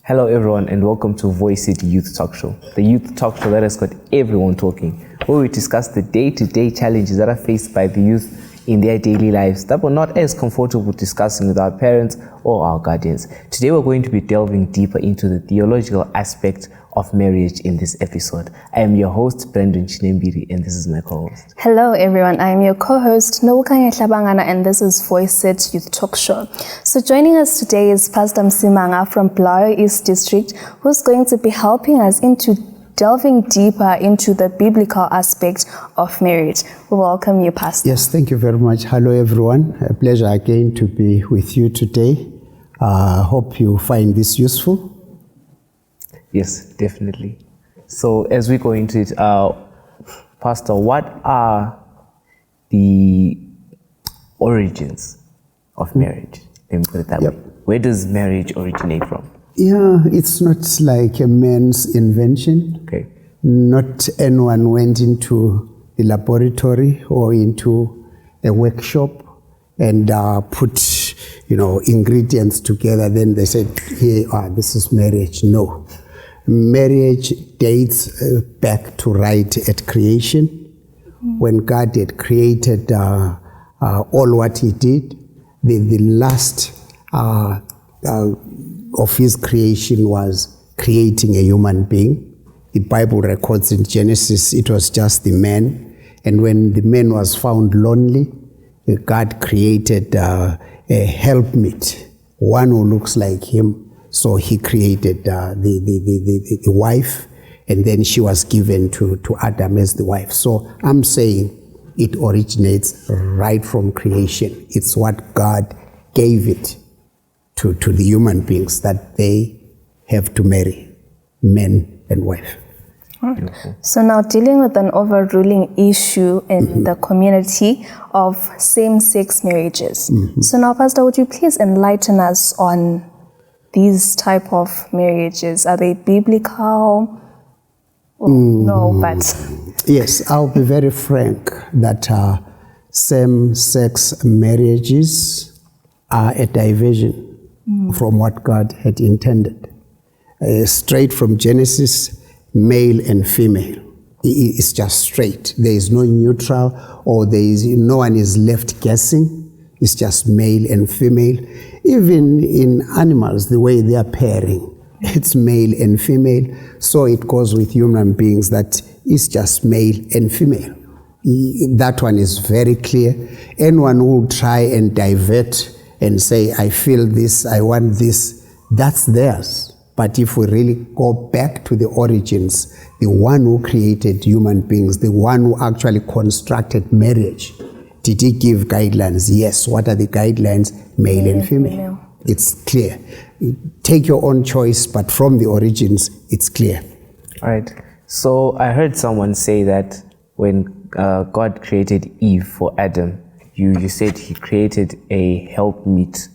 Hello everyone and welcome to Voice City Youth Talk Show, the youth talk show that has got everyone talking, where we discuss the day-to-day challenges that are faced by the youth in their daily lives that we're not as comfortable discussing with our parents or our guardians. Today we're going to be delving deeper into the theological aspect of marriage in this episode. I am your host, Brandon Chinembiri, and this is my co-host. Hello everyone, I am your co-host, Nobukanya Hlabangana, and this is Voice It Youth Talk Show. So joining us today is Pastor Msimanga from Bulawayo East District, who's going to be helping us into delving deeper into the biblical aspect of marriage. We welcome you, Pastor. Yes, thank you very much. Hello everyone, a pleasure again to be with you today. Hope you find this useful. Yes, definitely. So as we go into it, Pastor, what are the origins of marriage? Let me put it that way. Where does marriage originate from? Yeah, it's not like a man's invention. Okay. Not anyone went into the laboratory or into a workshop and put, ingredients together. Then they said, this is marriage. No. Marriage dates back to right at creation. When God had created all what he did, the last of his creation was creating a human being. The Bible records in Genesis it was just the man, and when the man was found lonely, God created a helpmeet, one who looks like him. So he created the wife, and then she was given to Adam as the wife. So I'm saying it originates right from creation. It's what God gave it to the human beings, that they have to marry, man and wife. So now dealing with an overruling issue in the community of same-sex marriages. So now, Pastor, would you please enlighten us on these type of marriages? Are they biblical? No, but... Yes, I'll be very frank that same-sex marriages are a diversion from what God had intended. Straight from Genesis, male and female. It's just straight. There is no neutral, or no one is left guessing. It's just male and female. Even in animals, the way they are pairing, it's male and female. So it goes with human beings that it's just male and female. That one is very clear. Anyone who will try and divert and say, I feel this, I want this, that's theirs. But if we really go back to the origins, the one who created human beings, the one who actually constructed marriage, did he give guidelines? Yes. What are the guidelines? Male and female. It's clear. Take your own choice, but from the origins, it's clear. All right. So I heard someone say that when God created Eve for Adam, you said he created a helpmeet,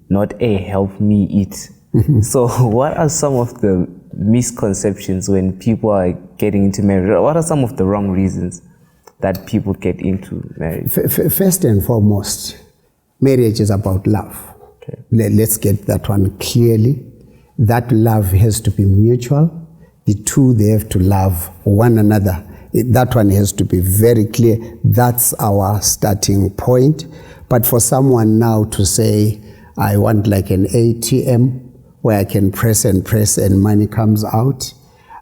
not a help me eat. So what are some of the misconceptions when people are getting into marriage? What are some of the wrong reasons that people get into marriage? First and foremost, marriage is about love. Okay. Let's get that one clearly. That love has to be mutual. The two, they have to love one another. That one has to be very clear. That's our starting point. But for someone now to say, I want like an ATM where I can press and money comes out,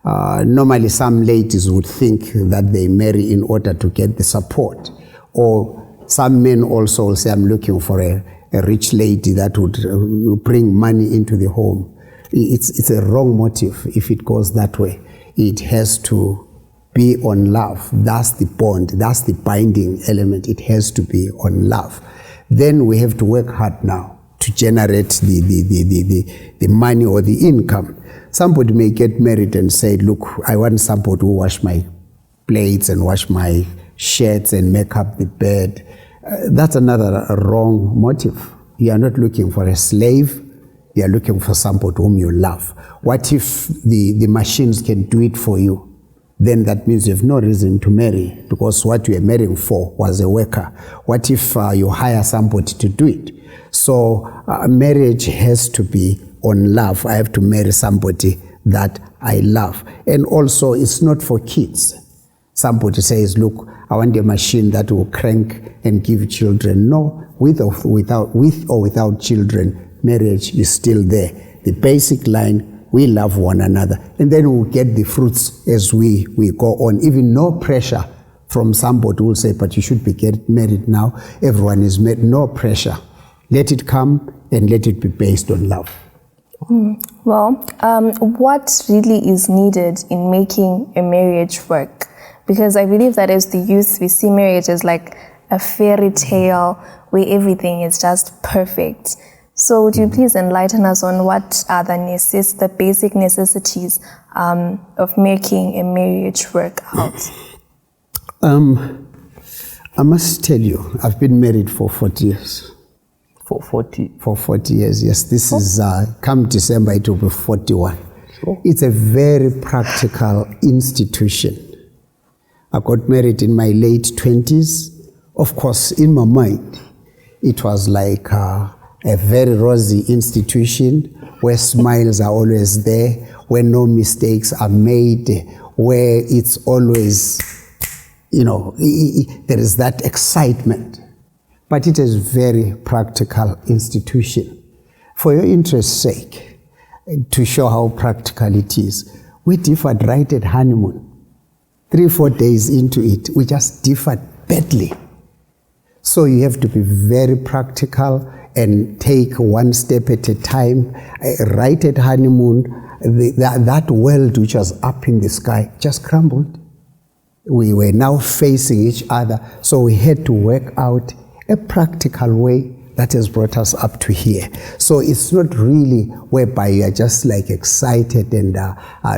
normally some ladies would think that they marry in order to get the support. Or some men also will say, I'm looking for a rich lady that would bring money into the home. It's a wrong motive if it goes that way. It has to be on love. That's the bond. That's the binding element. It has to be on love. Then we have to work hard now to generate the money or the income. Somebody may get married and say, look, I want somebody who wash my plates and wash my shirts and make up the bed. That's another wrong motive. You are not looking for a slave. You are looking for somebody whom you love. What if the machines can do it for you? Then that means you have no reason to marry, because what you are marrying for was a worker. What if you hire somebody to do it? So marriage has to be on love. I have to marry somebody that I love. And also, it's not for kids. Somebody says, look, I want a machine that will crank and give children. No, with or without children, marriage is still there. The basic line, we love one another. And then we'll get the fruits as we go on. Even no pressure from somebody who will say, but you should be getting married now. Everyone is married. No pressure. Let it come and let it be based on love. Well, what really is needed in making a marriage work? Because I believe that as the youth, we see marriage as like a fairy tale where everything is just perfect. So would you please enlighten us on what are the basic necessities of making a marriage work out? I must tell you, I've been married for 40 years. For 40? For 40 years, yes. This is, come December, it will be 41. Sure. It's a very practical institution. I got married in my late 20s. Of course, in my mind, it was like a very rosy institution where smiles are always there, where no mistakes are made, where it's always, there is that excitement. But it is a very practical institution. For your interest's sake, to show how practical it is, we differed right at honeymoon. 3-4 days into it, we just differed badly. So you have to be very practical and take one step at a time. Right at honeymoon, that world which was up in the sky just crumbled. We were now facing each other, so we had to work out a practical way that has brought us up to here. So it's not really whereby you are just like excited and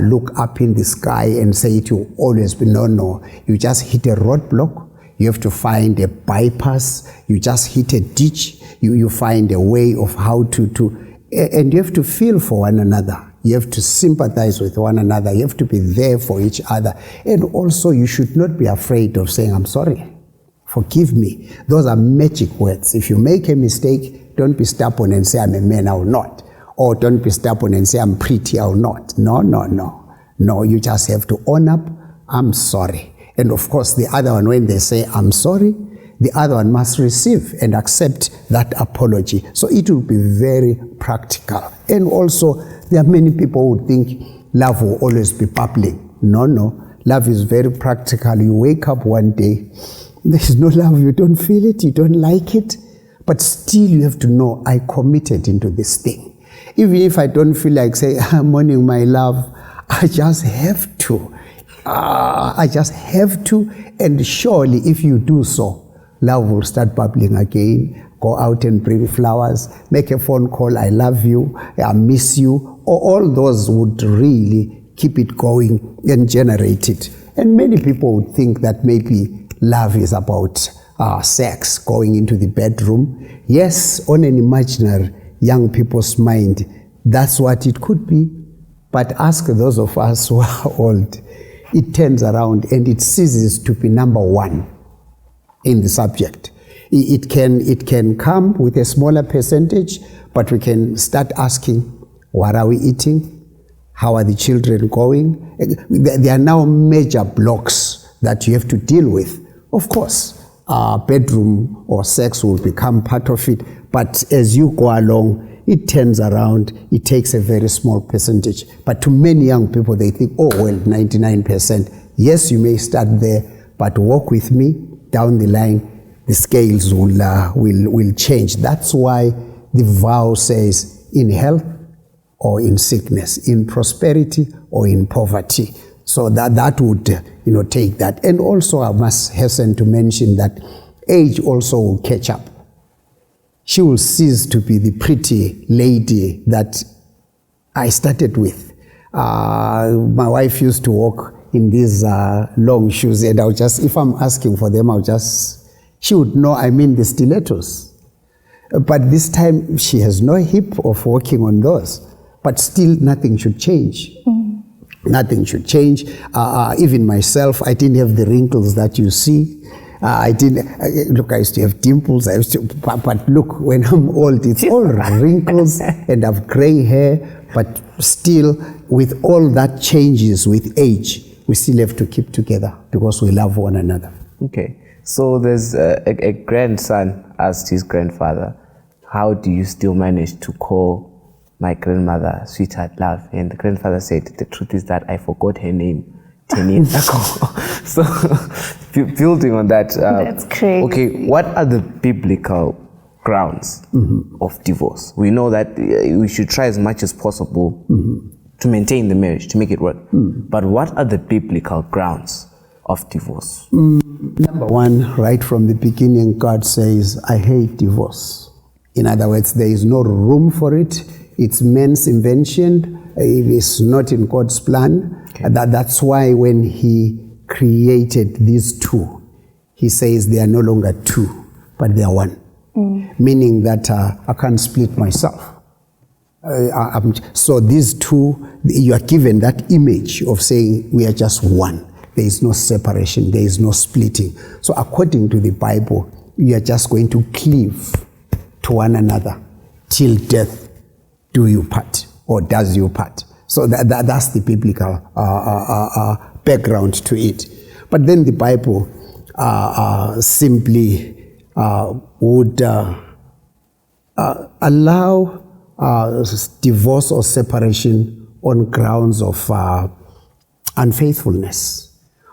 look up in the sky and say it will always be. No. You just hit a roadblock. You have to find a bypass. You just hit a ditch. You find a way of how to, and you have to feel for one another. You have to sympathize with one another. You have to be there for each other. And also you should not be afraid of saying, I'm sorry. Forgive me. Those are magic words. If you make a mistake, don't be stubborn and say, I'm a man, I will not. Or don't be stubborn and say, I'm pretty, I will not. No, you just have to own up, I'm sorry. And of course, the other one, when they say, I'm sorry, the other one must receive and accept that apology. So it will be very practical. And also, there are many people who think love will always be bubbling. No. Love is very practical. You wake up one day, there's no love, you don't feel it, you don't like it, but still you have to know, I committed into this thing. Even if I don't feel like saying, morning, my love, I just have to. And surely if you do so, love will start bubbling again. Go out and bring flowers, make a phone call, I love you, I miss you. All those would really keep it going and generate it. And many people would think that maybe love is about sex, going into the bedroom. Yes, on an imaginary young people's mind, that's what it could be. But ask those of us who are old, it turns around and it ceases to be number one in the subject. It can come with a smaller percentage, but we can start asking, what are we eating? How are the children going? There are now major blocks that you have to deal with. Of course, bedroom or sex will become part of it, but as you go along, it turns around, it takes a very small percentage. But to many young people, they think, 99%. Yes, you may start there, but walk with me down the line, the scales will change. That's why the vow says, in health or in sickness, in prosperity or in poverty. So that would, take that. And also I must hasten to mention that age also will catch up. She will cease to be the pretty lady that I started with. My wife used to walk in these long shoes, and if I'm asking for them, she would know I mean the stilettos. But this time she has no hip of walking on those. But still nothing should change. Nothing should change. Even myself, I didn't have the wrinkles that you see. I didn't, look, I used to have dimples, but look, when I'm old, it's all wrinkles and I've gray hair, but still, with all that changes with age, we still have to keep together because we love one another. Okay, so there's a grandson asked his grandfather, how do you still manage to call my grandmother sweetheart, love? And the grandfather said, the truth is that I forgot her name 10 years ago. So building on that, that's crazy. Okay, what are the biblical grounds of divorce? We know that we should try as much as possible to maintain the marriage, to make it work. But what are the biblical grounds of divorce? Number one, right from the beginning, God says, I hate divorce. In other words, there is no room for it. It's man's invention. It is not in God's plan. Okay. That's why when he created these two, he says they are no longer two, but they are one. Meaning that I can't split myself. So these two, you are given that image of saying we are just one. There is no separation. There is no splitting. So according to the Bible, you are just going to cleave to one another till death do you part, or does you part. So that's the biblical background to it. But then the Bible simply would allow divorce or separation on grounds of unfaithfulness.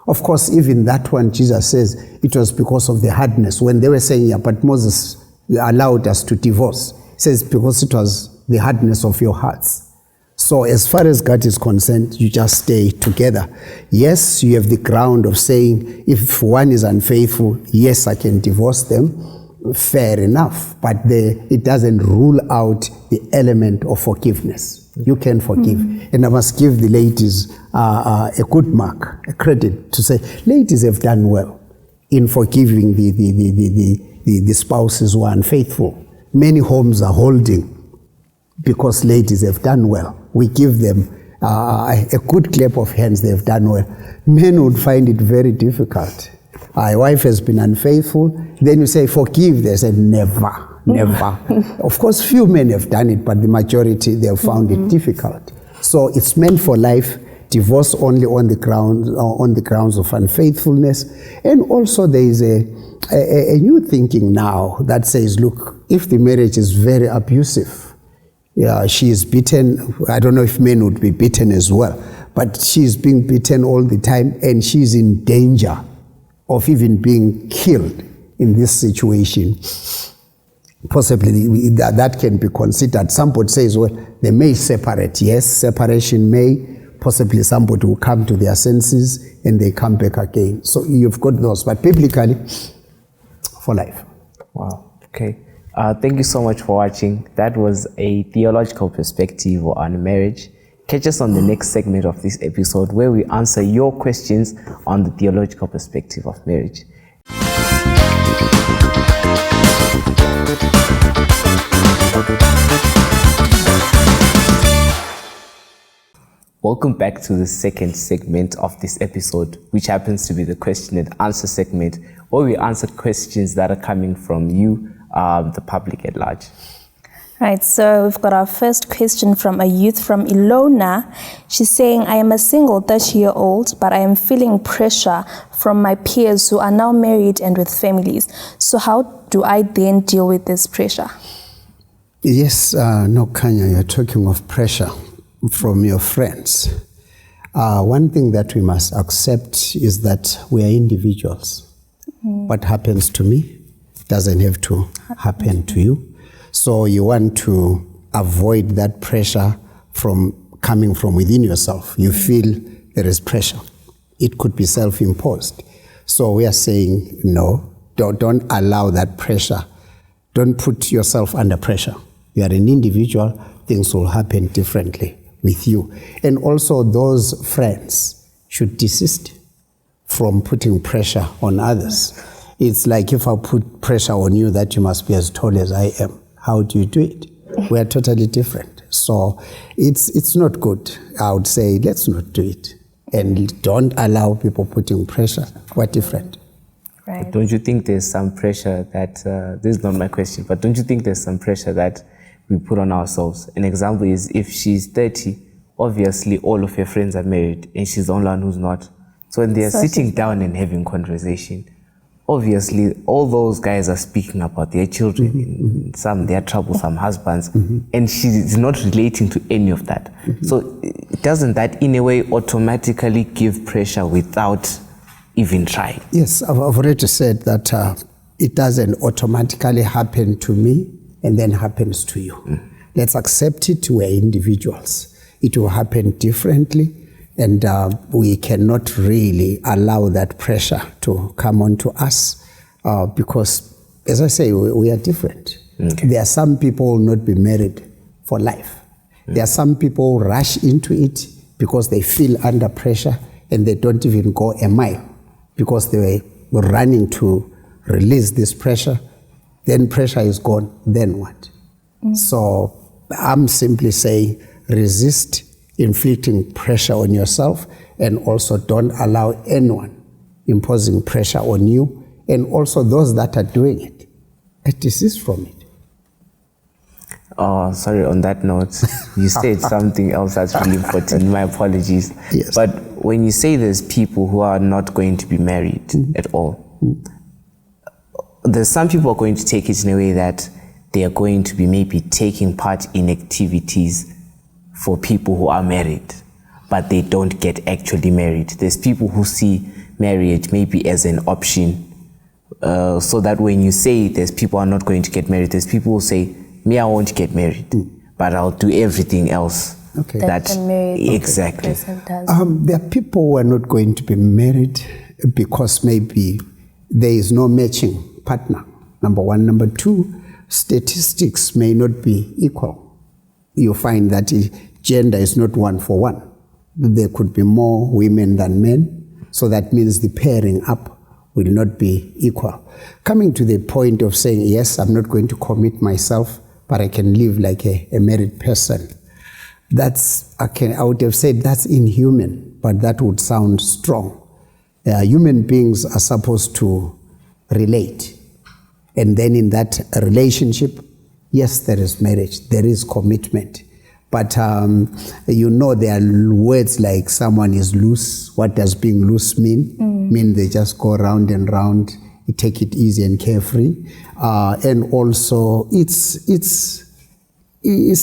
Of course, even that one, Jesus says it was because of the hardness. When they were saying, yeah, but Moses allowed us to divorce, he says because it was the hardness of your hearts. So as far as God is concerned, you just stay together. Yes, you have the ground of saying, if one is unfaithful, yes, I can divorce them. Fair enough. But it doesn't rule out the element of forgiveness. You can forgive. And I must give the ladies a good mark, a credit to say, ladies have done well in forgiving the spouses who are unfaithful. Many homes are holding because ladies have done well. We give them a good clap of hands, they have done well. Men would find it very difficult. My wife has been unfaithful. Then you say, forgive. They say, never, never. Of course, few men have done it, but the majority, they have found it difficult. So it's meant for life. Divorce only on the grounds of unfaithfulness. And also there is a new thinking now that says, look, if the marriage is very abusive, yeah, she is beaten. I don't know if men would be beaten as well, but she is being beaten all the time and she is in danger of even being killed in this situation. Possibly that can be considered. Somebody says, well, they may separate. Yes, separation may. Possibly somebody will come to their senses and they come back again. So you've got those, but biblically, for life. Wow, okay. Thank you so much for watching. That was a theological perspective on marriage. Catch us on the next segment of this episode where we answer your questions on the theological perspective of marriage. Welcome back to the second segment of this episode, which happens to be the question and answer segment, where we answer questions that are coming from you, the public at large. Right, so we've got our first question from a youth from Ilona. She's saying, I am a single 30-year-old, but I am feeling pressure from my peers who are now married and with families. So how do I then deal with this pressure? Yes, no, Kanya, you're talking of pressure from your friends. One thing that we must accept is that we are individuals. What happens to me doesn't have to happen to you. So you want to avoid that pressure from coming from within yourself. You feel there is pressure. It could be self-imposed. So we are saying, no, don't allow that pressure. Don't put yourself under pressure. You are an individual, things will happen differently with you. And also those friends should desist from putting pressure on others. It's like if I put pressure on you that you must be as tall as I am. How do you do it? We are totally different. So it's not good. I would say let's not do it. And don't allow people putting pressure. We're different. Right. But don't you think there's some pressure that, this is not my question, but don't you think there's some pressure that we put on ourselves? An example is if she's 30, obviously all of her friends are married and she's the only one who's not. So when they're sitting down and having conversation, obviously all those guys are speaking about their children, some their troublesome husbands, and she's not relating to any of that. So doesn't that in a way automatically give pressure without even trying? Yes, I've already said that it doesn't automatically happen to me and then happens to you. Let's accept it, we're individuals. It will happen differently, and we cannot really allow that pressure to come onto us because, as I say, we are different. Okay. There are some people who will not be married for life. There are some people who rush into it because they feel under pressure and they don't even go a mile because they were running to release this pressure. Then pressure is gone, then what? So I'm simply saying resist inflicting pressure on yourself, and also don't allow anyone imposing pressure on you, and also those that are doing it, desist from it. Oh, sorry, on that note, you said something else that's really important. My apologies. Yes. But when you say there's people who are not going to be married at all, there's some people are going to take it in a way that they are going to be maybe taking part in activities for people who are married, but they don't get actually married. There's people who see marriage maybe as an option, so that when you say there's people who are not going to get married, there's people who say, me, I won't get married, but I'll do everything else. Okay. That the married exactly. person does. There are people who are not going to be married because maybe there is no matching partner, number one. Number two, statistics may not be equal. You find that gender is not 1-for-1. There could be more women than men, so that means the pairing up will not be equal. Coming to the point of saying, yes, I'm not going to commit myself, but I can live like a married person. I would have said that's inhuman, but that would sound strong. Human beings are supposed to relate. And then in that relationship, yes, there is marriage, there is commitment. But there are words like someone is loose. What does being loose mean? Mean they just go round and round, you take it easy and carefree. And also it's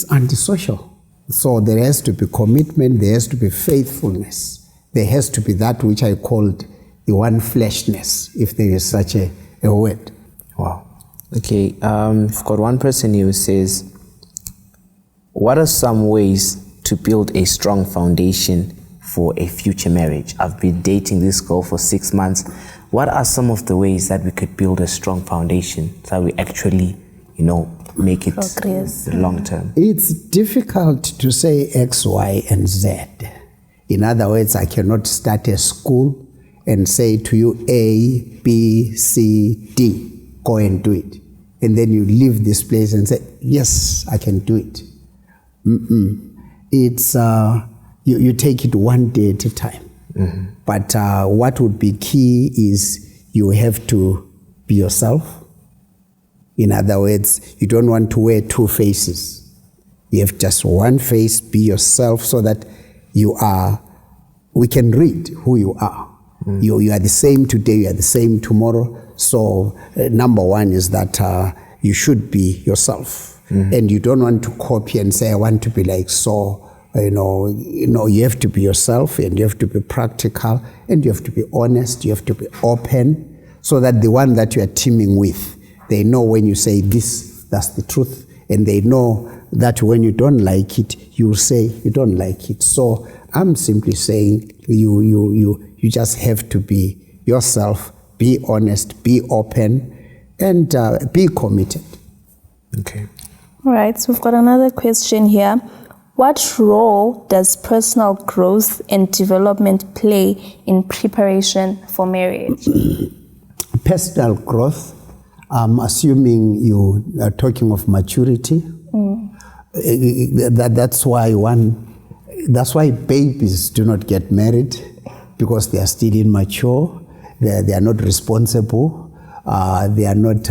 antisocial. So there has to be commitment, there has to be faithfulness. There has to be that which I called the one fleshness, if there is such a word. Wow. Okay, we've got one person here who says, what are some ways to build a strong foundation for a future marriage? I've been dating this girl for 6 months. What are some of the ways that we could build a strong foundation so that we actually, make it long term? It's difficult to say X, Y, and Z. In other words, I cannot start a school and say to you A, B, C, D, go and do it. And then you leave this place and say, yes, I can do it. It's you take it one day at a time. But what would be key is you have to be yourself. In other words, you don't want to wear two faces. You have just one face, be yourself, so that we can read who you are. You are the same today, you are the same tomorrow. So number one is that you should be yourself. And you don't want to copy and say, I want to be like so. You have to be yourself, and you have to be practical, and you have to be honest, you have to be open, so that the one that you are teaming with, they know when you say this, that's the truth. And they know that when you don't like it, you say you don't like it. So I'm simply saying you just have to be yourself, be honest, be open, and be committed. Okay. All right, so we've got another question here. What role does personal growth and development play in preparation for marriage? Personal growth, I'm assuming you are talking of maturity. That's why babies do not get married, because they are still immature, they are not responsible. they are not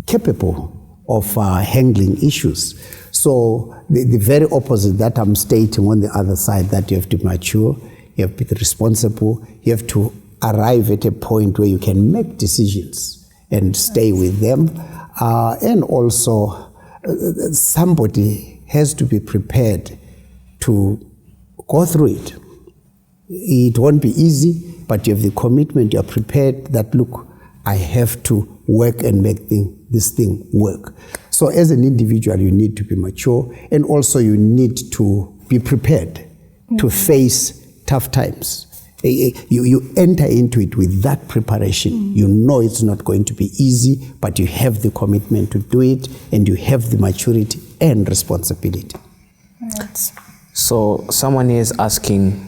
capable of handling issues. So the very opposite that I'm stating on the other side, that you have to mature, you have to be responsible, you have to arrive at a point where you can make decisions and stay with them. And also, somebody has to be prepared to go through it. It won't be easy, but you have the commitment, you're prepared that, look, I have to work and make this thing work. So as an individual, you need to be mature, and also you need to be prepared to face tough times. You enter into it with that preparation. You know it's not going to be easy, but you have the commitment to do it, and you have the maturity and responsibility. Right. So someone is asking,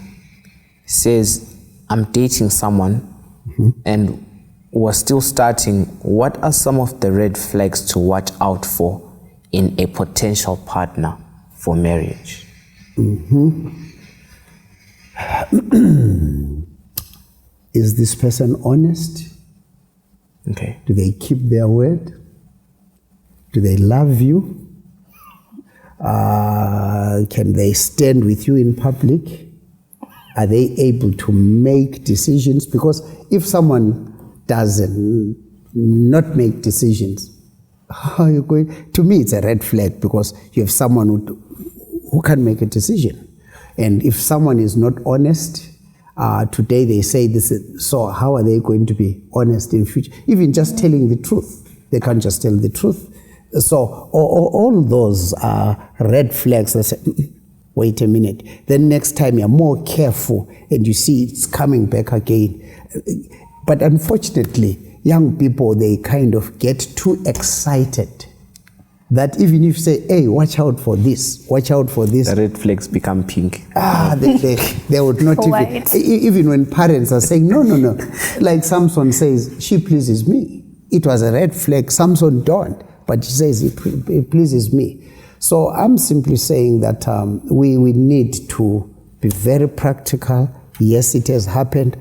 says, I'm dating someone and we're still starting. What are some of the red flags to watch out for in a potential partner for marriage? Is this person honest? Okay. Do they keep their word? Do they love you? Can they stand with you in public? Are they able to make decisions? Because if someone doesn't not make decisions, how are you going? To me, it's a red flag, because you have someone who can make a decision. And if someone is not honest, today they say this, so how are they going to be honest in future? Even just telling the truth, they can't just tell the truth. So all those are red flags that say, wait a minute. Then next time you're more careful and you see it's coming back again. But unfortunately, young people, they kind of get too excited that even if you say, hey, watch out for this, watch out for this. The red flags become pink. They would not even when parents are saying, no. Like Samson says, she pleases me. It was a red flag. Samson don't, but she says, it pleases me. So I'm simply saying that we need to be very practical. Yes, it has happened.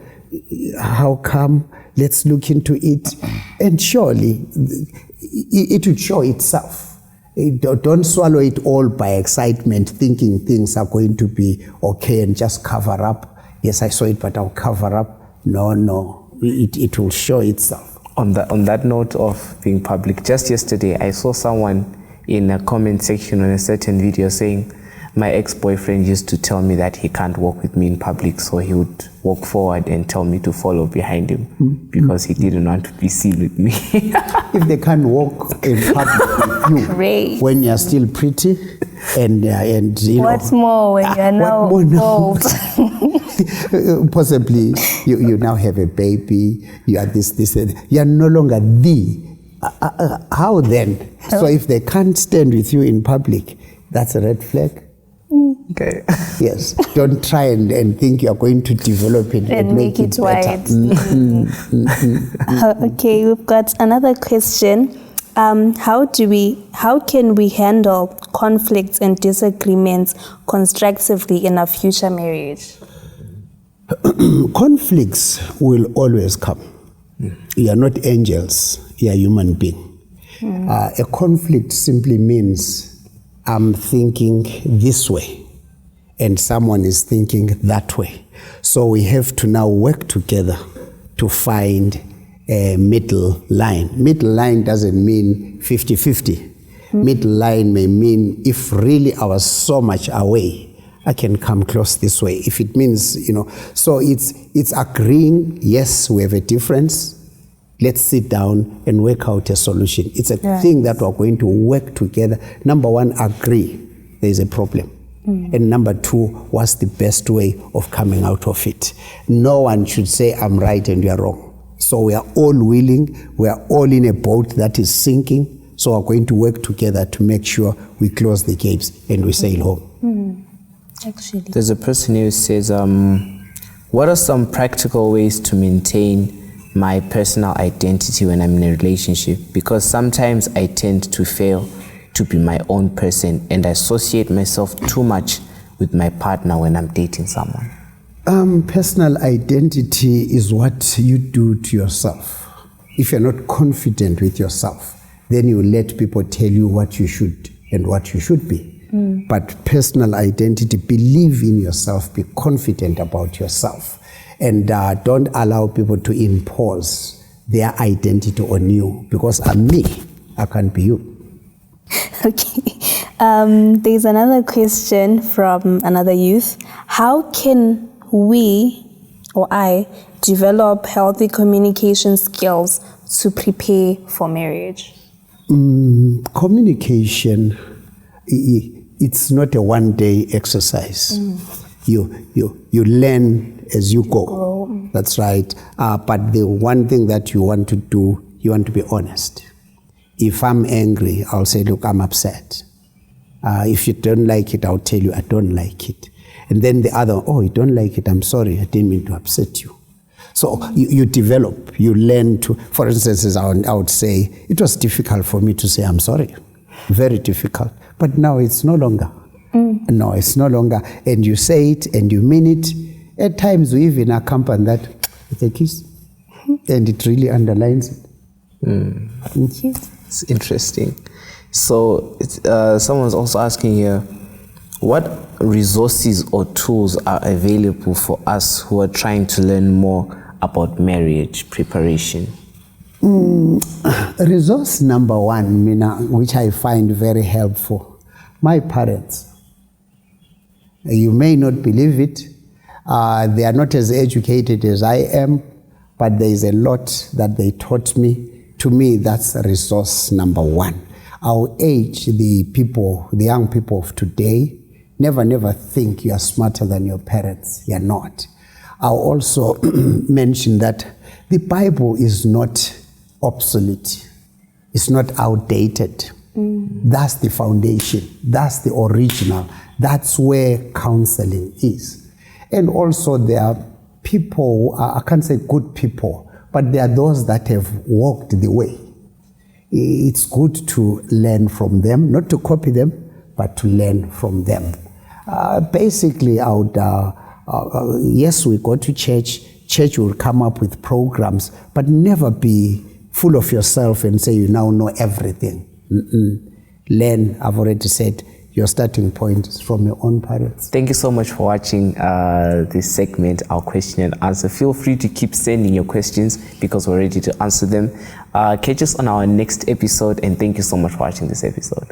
How come? Let's look into it. And surely it will show itself. Don't swallow it all by excitement, thinking things are going to be okay and just cover up. Yes, I saw it, but I'll cover up. No. It will show itself. On that note of being public, just yesterday I saw someone in a comment section on a certain video saying, my ex-boyfriend used to tell me that he can't walk with me in public, so he would walk forward and tell me to follow behind him because he didn't want to be seen with me. If they can't walk in public with you Great. when you're still pretty and you What's know, more when you're now old? Possibly you now have a baby, you are this, you are no longer how then? So if they can't stand with you in public, that's a red flag. Okay. Yes. Don't try and think you're going to develop it And make it better. white. Okay, we've got another question. How can we handle conflicts and disagreements constructively in a future marriage? Conflicts will always come. You are not angels, you are human beings. A conflict simply means I'm thinking this way and someone is thinking that way. So we have to now work together to find a middle line. Middle line doesn't mean 50-50. Middle line may mean if really I was so much away, I can come close this way. If it means, so it's agreeing, yes, we have a difference. Let's sit down and work out a solution. It's a thing that we're going to work together. Number one, agree there is a problem. And number two, what's the best way of coming out of it? No one should say, I'm right and you're wrong. So we are all willing, we are all in a boat that is sinking. So we're going to work together to make sure we close the gates and we sail home. Actually, There's a person who says, what are some practical ways to maintain my personal identity when I'm in a relationship? Because sometimes I tend to fail to be my own person and associate myself too much with my partner when I'm dating someone. Personal identity is what you do to yourself. if you're not confident with yourself, then you let people tell you what you should and what you should be. But personal identity, believe in yourself, be confident about yourself, and don't allow people to impose their identity on you, because I'm me, I can't be you. Okay. There's another question from another youth. How can we, or I, develop healthy communication skills to prepare for marriage? Communication, it's not a one-day exercise. You learn as you go. That's right. But the one thing that you want to do, you want to be honest. If I'm angry, I'll say, look, I'm upset. If you don't like it, I'll tell you I don't like it. And then the other, oh, you don't like it, I'm sorry, I didn't mean to upset you. So you develop, you learn to, for instance, as I would say, it was difficult for me to say I'm sorry, very difficult. But now it's no longer. No, it's no longer. And you say it and you mean it. At times we even accompany that with a kiss. And it really underlines it. It's interesting. So someone's also asking here, what resources or tools are available for us who are trying to learn more about marriage preparation? Resource number one, Mina, which I find very helpful, my parents. You may not believe it. They are not as educated as I am, but there is a lot that they taught me. To me, that's resource number one. Our age, the young people of today, never think you are smarter than your parents. You're not. I'll also mention that the Bible is not obsolete. It's not outdated. That's the foundation. That's the original. That's where counseling is. And also there are people, I can't say good people, but there are those that have walked the way. It's good to learn from them, not to copy them, but to learn from them. Basically, I would, yes, we go to church. Church will come up with programs, but never be full of yourself and say you now know everything. Learn, I've already said, your starting point is from your own parents. Thank you so much for watching this segment, our question and answer. Feel free to keep sending your questions because we're ready to answer them. Catch us on our next episode, and thank you so much for watching this episode.